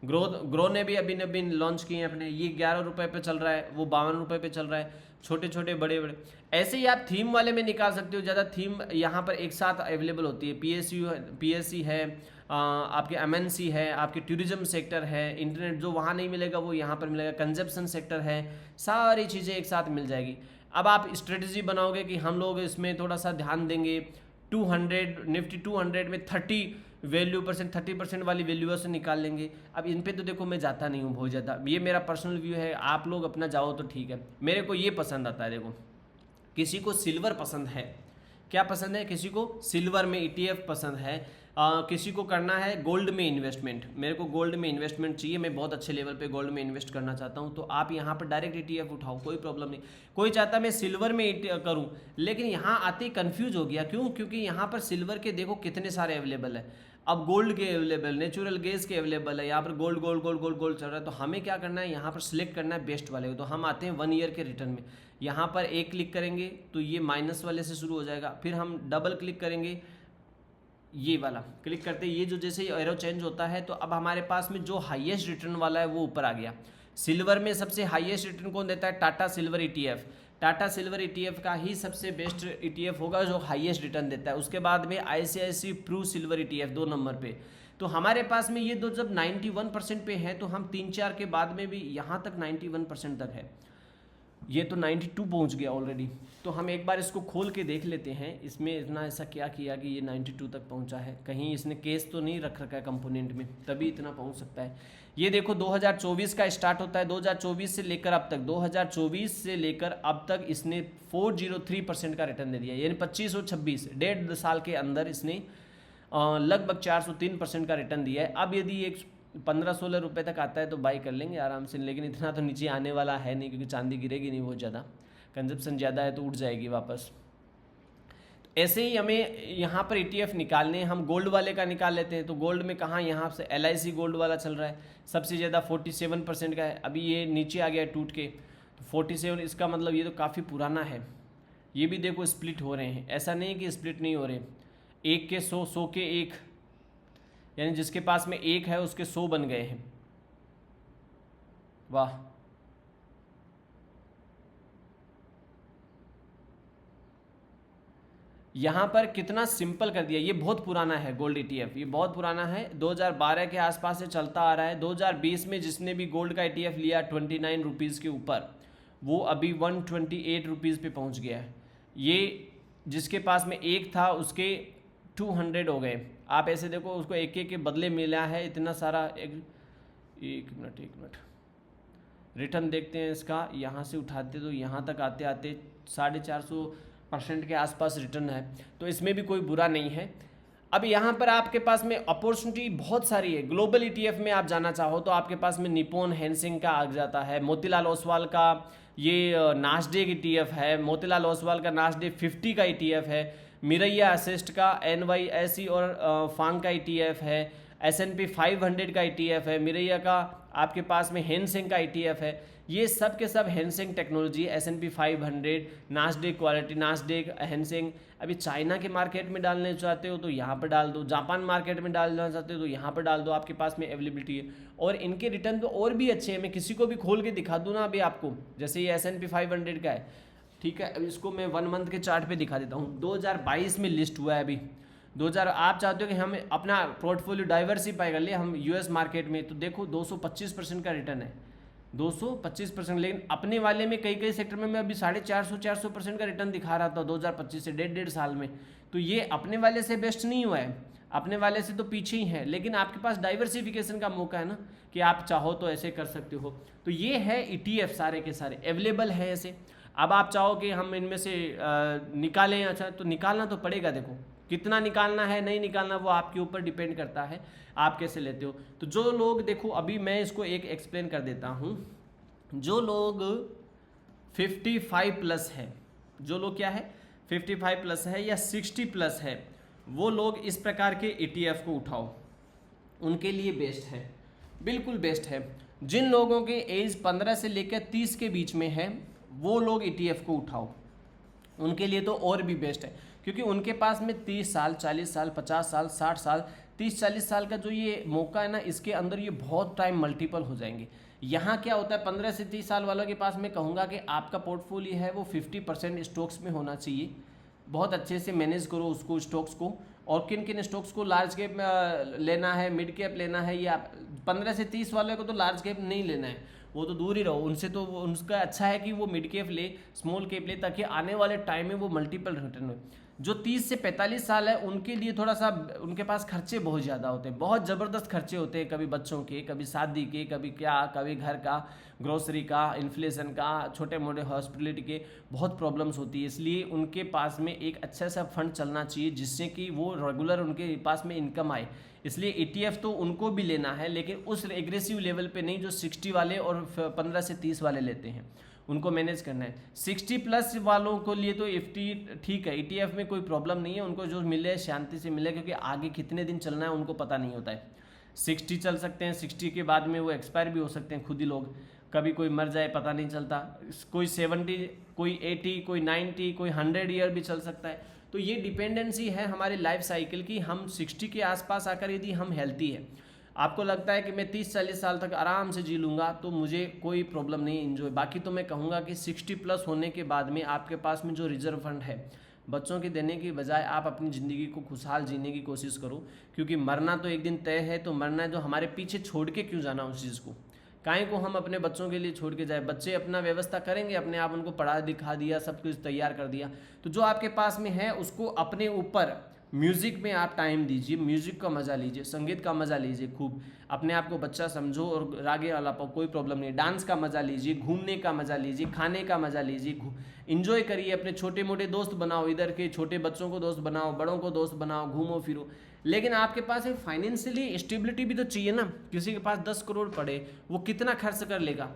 ग्रो ने भी अभी लॉन्च किए हैं अपने, ये 11 रुपये पे चल रहा है, वो 52 रुपये पे चल रहा है। छोटे छोटे बड़े बड़े ऐसे ही आप थीम वाले में निकाल सकते हो। ज़्यादा थीम यहाँ पर एक साथ अवेलेबल होती है। पीएससी है, आपके एमएनसी है, आपके टूरिज्म सेक्टर है, इंटरनेट जो वहाँ नहीं मिलेगा वो यहाँ पर मिलेगा, कंजप्शन सेक्टर है, सारी चीज़ें एक साथ मिल जाएगी। अब आप स्ट्रेटजी बनाओगे कि हम लोग इसमें थोड़ा सा ध्यान देंगे, 200 निफ्टी 200 में 30% वाली वैल्यू से निकाल लेंगे। अब इन पे तो देखो मैं जाता नहीं हूँ बहुत ज़्यादा, ये मेरा पर्सनल व्यू है, आप लोग अपना जाओ तो ठीक है। मेरे को ये पसंद आता है, देखो किसी को सिल्वर पसंद है, क्या पसंद है, किसी को सिल्वर में ईटीएफ पसंद है, किसी को करना है गोल्ड में इन्वेस्टमेंट। मेरे को गोल्ड में इन्वेस्टमेंट चाहिए, मैं बहुत अच्छे लेवल पे गोल्ड में इन्वेस्ट करना चाहता हूं, तो आप यहां पर डायरेक्ट ईटीएफ उठाओ, कोई प्रॉब्लम नहीं। कोई चाहता मैं सिल्वर में करूं, लेकिन यहां आते ही कन्फ्यूज हो गया, क्यों? क्योंकि यहां पर सिल्वर के देखो कितने सारे अवेलेबल है, अब गोल्ड के अवेलेबल, नेचुरल गैस के अवेलेबल है, यहाँ पर गोल्ड चल रहा है। तो हमें क्या करना है, यहाँ पर सिलेक्ट करना है बेस्ट वाले को। तो हम आते हैं 1 ईयर के रिटर्न में, यहाँ पर एक क्लिक करेंगे तो ये माइनस वाले से शुरू हो जाएगा, फिर हम डबल क्लिक करेंगे, ये वाला क्लिक करते ये जो जैसे एरो चेंज होता है, तो अब हमारे पास में जो हाईएस्ट रिटर्न वाला है वो ऊपर आ गया। सिल्वर में सबसे हाईएस्ट रिटर्न कौन देता है? Tata silver ETF. Tata silver ETF का ही सबसे बेस्ट ईटीएफ होगा जो हाईएस्ट रिटर्न देता है। उसके बाद में ICICI Pru silver ETF 2 number पे। तो हमारे पास में ये दो जब 91% पे है, तो हम 3-4 के बाद में भी यहाँ तक 91% तक है। ये तो 92 पहुँच गया ऑलरेडी। तो हम एक बार इसको खोल के देख लेते हैं, इसमें इतना ऐसा क्या किया कि ये 92 तक पहुंचा है। कहीं इसने केस तो नहीं रख रखा है कंपोनेंट में, तभी इतना पहुंच सकता है। ये देखो 2024 का स्टार्ट होता है, 2024 से लेकर अब तक, 2024 से लेकर अब तक इसने 403% का रिटर्न दे दिया, यानी 25 और 26 1.5 साल के अंदर इसने लगभग 403% का रिटर्न दिया है। अब यदि एक 15-16 रुपये तक आता है तो बाई कर लेंगे आराम से, लेकिन इतना तो नीचे आने वाला है नहीं, क्योंकि चांदी गिरेगी नहीं बहुत ज़्यादा, कंजप्शन ज़्यादा है तो उठ जाएगी वापस। ऐसे ही हमें यहाँ पर ETF निकालने हैं, हम गोल्ड वाले का निकाल लेते हैं। तो गोल्ड में कहाँ, यहाँ से LIC गोल्ड वाला चल रहा है, सबसे ज़्यादा 47% का है। अभी ये नीचे आ गया टूट के, तो 47, इसका मतलब ये तो काफ़ी पुराना है। ये भी देखो स्प्लिट हो रहे हैं, ऐसा नहीं कि स्प्लिट नहीं हो रहे। 1 के 100, 100 के 1, यानी जिसके पास में 1 है उसके 100 बन गए हैं। वाह, यहाँ पर कितना सिंपल कर दिया। ये बहुत पुराना है गोल्ड ETF, ये बहुत पुराना है, 2012 के आसपास से चलता आ रहा है। 2020 में जिसने भी गोल्ड का ETF लिया 29 रुपीज़ के ऊपर, वो अभी 128 रुपीज़ पे पहुँच गया है। ये जिसके पास में 1 था उसके 200 हो गए। आप ऐसे देखो, उसको 1 के बदले मिला है इतना सारा। एक मिनट रिटर्न देखते हैं इसका, यहाँ से उठाते तो यहाँ तक आते आते 450% के आसपास रिटर्न है। तो इसमें भी कोई बुरा नहीं है। अब यहाँ पर आपके पास में अपॉर्चुनिटी बहुत सारी है। ग्लोबल ETF में आप जाना चाहो तो आपके पास में निप्पॉन हैंसिंग का आ जाता है, मोतीलाल ओसवाल का ये नास्डेक ETF है, मोतीलाल ओसवाल का नास्डेक 50 का ETF है, मिरैया असिस्ट का NYSE और फांग का ETF है, S&P 500 का ETF है, मिरैया का आपके पास में हैंसिंग का ETF है। ये सब के सब हैंसिंग टेक्नोलॉजी, S&P 500, नास्डेक क्वालिटी, नास्डेक हैंसिंग। अभी चाइना के मार्केट में डालने चाहते हो तो यहाँ पर डाल दो, जापान मार्केट में डालना चाहते हो तो यहाँ पर डाल दो, आपके पास में अवेलेबिलिटी है। और इनके रिटर्न तो और भी अच्छे हैं, मैं किसी को भी खोल के दिखा दूँ ना अभी आपको। जैसे ये S&P 500 का है, ठीक है, अब इसको मैं 1 मंथ के चार्ट पे दिखा देता हूँ। 2022 में लिस्ट हुआ है अभी। 2000 आप चाहते हो कि हम अपना पोर्टफोलियो डाइवर्सिफाई कर ले हम US मार्केट में, तो देखो 225% का रिटर्न है, 225%। लेकिन अपने वाले में कई सेक्टर में मैं अभी 450-400% का रिटर्न दिखा रहा था 2025 से, 1.5 साल में। तो ये अपने वाले से बेस्ट नहीं हुआ है, अपने वाले से तो पीछे ही है। लेकिन आपके पास डाइवर्सिफिकेशन का मौका है ना, कि आप चाहो तो ऐसे कर सकते हो। तो ये है ETF, सारे के सारे अवेलेबल है ऐसे। अब आप चाहो कि हम इनमें से निकालें, अच्छा तो निकालना तो पड़ेगा। देखो कितना निकालना है, नहीं निकालना, वो आपके ऊपर डिपेंड करता है आप कैसे लेते हो। तो जो लोग, देखो अभी मैं इसको एक एक्सप्लेन कर देता हूँ। जो लोग 55 प्लस है, जो लोग क्या है 55 प्लस है या 60 प्लस है, वो लोग इस प्रकार के ETF को उठाओ, उनके लिए बेस्ट है, बिल्कुल बेस्ट है। जिन लोगों के एज 15 से लेकर 30 के बीच में है, वो लोग ETF को उठाओ, उनके लिए तो और भी बेस्ट है। क्योंकि उनके पास में 30 साल, 40 साल, 50 साल, 60 साल, 30-40 साल का जो ये मौका है ना, इसके अंदर ये बहुत टाइम मल्टीपल हो जाएंगे। यहाँ क्या होता है, 15 से 30 साल वालों के पास मैं कहूँगा कि आपका पोर्टफोलियो है वो 50% स्टॉक्स में होना चाहिए। बहुत अच्छे से मैनेज करो उसको, स्टॉक्स को। और किन किन स्टॉक्स को लार्ज कैप में लेना है, मिड कैप लेना है, या 15 से 30 वाले को तो लार्ज कैप नहीं लेना है, वो तो दूर ही रहो उनसे। तो उनका अच्छा है कि वो मिड कैप ले, स्मॉल कैप ले, ताकि आने वाले टाइम में वो मल्टीपल रिटर्न हो। जो 30 से 45 साल है उनके लिए थोड़ा सा, उनके पास खर्चे बहुत ज़्यादा होते हैं, बहुत ज़बरदस्त खर्चे होते हैं, कभी बच्चों के, कभी शादी के, कभी क्या, कभी घर का, ग्रोसरी का, इन्फ्लेशन का, छोटे मोटे हॉस्पिटलिटी के, बहुत प्रॉब्लम्स होती है। इसलिए उनके पास में एक अच्छा सा फंड चलना चाहिए जिससे कि वो रेगुलर उनके पास में इनकम आए। इसलिए ETF तो उनको भी लेना है, लेकिन उस एग्रेसिव लेवल पे नहीं जो 60 वाले और 15 से 30 वाले लेते हैं, उनको मैनेज करना है। 60 प्लस वालों को लिए तो FT ठीक है, ETF में कोई प्रॉब्लम नहीं है, उनको जो मिले शांति से मिले, क्योंकि आगे कितने दिन चलना है उनको पता नहीं होता है। 60 चल सकते हैं, 60 के बाद में वो एक्सपायर भी हो सकते हैं खुद ही लोग, कभी कोई मर जाए पता नहीं चलता। कोई 70, कोई 80, कोई 90, कोई 100 ईयर भी चल सकता है। तो ये डिपेंडेंसी है हमारे लाइफ साइकिल की। हम 60 के आसपास आकर यदि हम हेल्थी है, आपको लगता है कि मैं 30-40 साल तक आराम से जी लूँगा, तो मुझे कोई प्रॉब्लम नहीं, इन्जॉय। बाकी तो मैं कहूँगा कि 60 प्लस होने के बाद में आपके पास में जो रिजर्व फंड है, बच्चों के देने की बजाय आप अपनी ज़िंदगी को खुशहाल जीने की कोशिश करो। क्योंकि मरना तो एक दिन तय है, तो मरना है, जो हमारे पीछे छोड़ के क्यों जाना उस चीज़ को, काहे को हम अपने बच्चों के लिए छोड़ के जाए। बच्चे अपना व्यवस्था करेंगे अपने आप, उनको पढ़ा दिखा दिया, सब कुछ तैयार कर दिया। तो जो आपके पास में है उसको अपने ऊपर, म्यूज़िक में आप टाइम दीजिए, म्यूज़िक का मज़ा लीजिए, संगीत का मज़ा लीजिए खूब, अपने आप को बच्चा समझो और रागे वाला पाओ, कोई प्रॉब्लम नहीं। डांस का मज़ा लीजिए, घूमने का मज़ा लीजिए, खाने का मज़ा लीजिए, इंजॉय करिए। अपने छोटे मोटे दोस्त बनाओ, इधर के छोटे बच्चों को दोस्त बनाओ, बड़ों को दोस्त बनाओ, घूमो फिरो। लेकिन आपके पास एक फाइनेंशियली स्टेबिलिटी भी तो चाहिए ना। किसी के पास 10 करोड़ पड़े, वो कितना खर्च कर लेगा,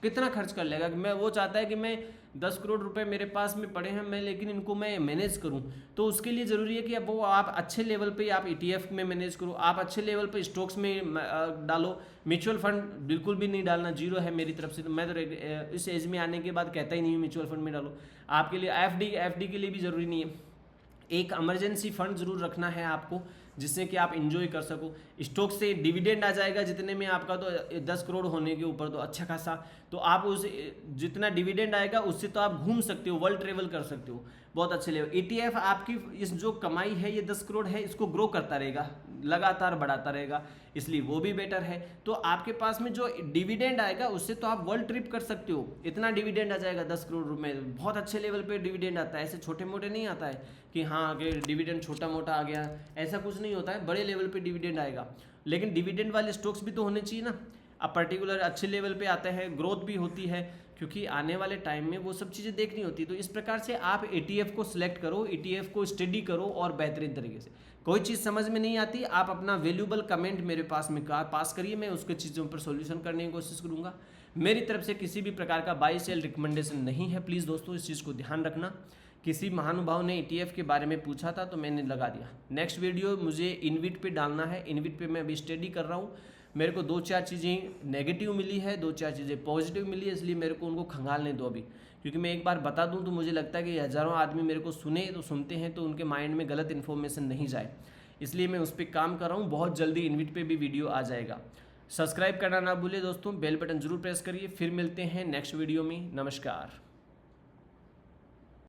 कितना खर्च कर लेगा। कि मैं वो चाहता है कि मैं 10 करोड़ रुपए मेरे पास में पड़े हैं, मैं लेकिन इनको मैं मैनेज करूं, तो उसके लिए ज़रूरी है कि अब वो आप अच्छे लेवल पे आप ETF में मैनेज करो, आप अच्छे लेवल पे स्टॉक्स में डालो। म्यूचुअल फंड बिल्कुल भी नहीं डालना, जीरो है मेरी तरफ से। तो मैं तो इस एज में आने के बाद कहता ही नहीं हूँ म्यूचुअल फंड में डालो। आपके लिए FD के लिए भी ज़रूरी नहीं है। एक इमरजेंसी फंड जरूर रखना है आपको, जिससे कि आप इंजॉय कर सको। स्टॉक से डिविडेंड आ जाएगा जितने में आपका, तो 10 करोड़ होने के ऊपर तो अच्छा खासा, तो आप उस जितना डिविडेंड आएगा उससे तो आप घूम सकते हो, वर्ल्ड ट्रेवल कर सकते हो बहुत अच्छे लेवल। ETF आपकी इस जो कमाई है ये 10 करोड़ है, इसको ग्रो करता रहेगा, लगातार बढ़ाता रहेगा, इसलिए वो भी बेटर है। तो आपके पास में जो डिविडेंड आएगा उससे तो आप वर्ल्ड ट्रिप कर सकते हो। इतना डिविडेंड आ जाएगा 10 करोड़ रुपए, बहुत अच्छे लेवल पे डिविडेंड आता है, ऐसे छोटे मोटे नहीं आता है कि हाँ कि डिविडेंड छोटा मोटा आ गया, ऐसा कुछ नहीं होता है, बड़े लेवल पे डिविडेंड आएगा। लेकिन डिविडेंड वाले स्टॉक्स भी तो होने चाहिए ना। अब पर्टिकुलर अच्छे लेवल पे आते हैं, ग्रोथ भी होती है, क्योंकि आने वाले टाइम में वो सब चीज़ें देखनी होती है। तो इस प्रकार से आप ETF को सिलेक्ट करो, ETF को स्टडी करो और बेहतरीन तरीके से। कोई चीज़ समझ में नहीं आती, आप अपना वैल्यूबल कमेंट मेरे पास में पास करिए, मैं उसके चीज़ों पर सॉल्यूशन करने की कोशिश करूँगा। मेरी तरफ से किसी भी प्रकार का बाय सेल रिकमेंडेशन नहीं है, प्लीज़ दोस्तों इस चीज़ को ध्यान रखना। किसी महानुभाव ने ETF के बारे में पूछा था तो मैंने लगा दिया। नेक्स्ट वीडियो मुझे इनविट पे डालना है, इनविट पे मैं अभी स्टडी कर रहा हूँ। मेरे को 2-4 चीज़ें नेगेटिव मिली है, 2-4 चीज़ें पॉजिटिव मिली है, इसलिए मेरे को उनको खंगालने दो अभी। क्योंकि मैं एक बार बता दूं तो मुझे लगता है कि हज़ारों आदमी मेरे को सुनते हैं तो उनके माइंड में गलत इन्फॉर्मेशन नहीं जाए, इसलिए मैं उस पर काम कर रहा हूँ। बहुत जल्दी इनविट पे भी वीडियो आ जाएगा। सब्सक्राइब करना ना भूलिए दोस्तों, बेल बटन जरूर प्रेस करिए। फिर मिलते हैं नेक्स्ट वीडियो में, नमस्कार।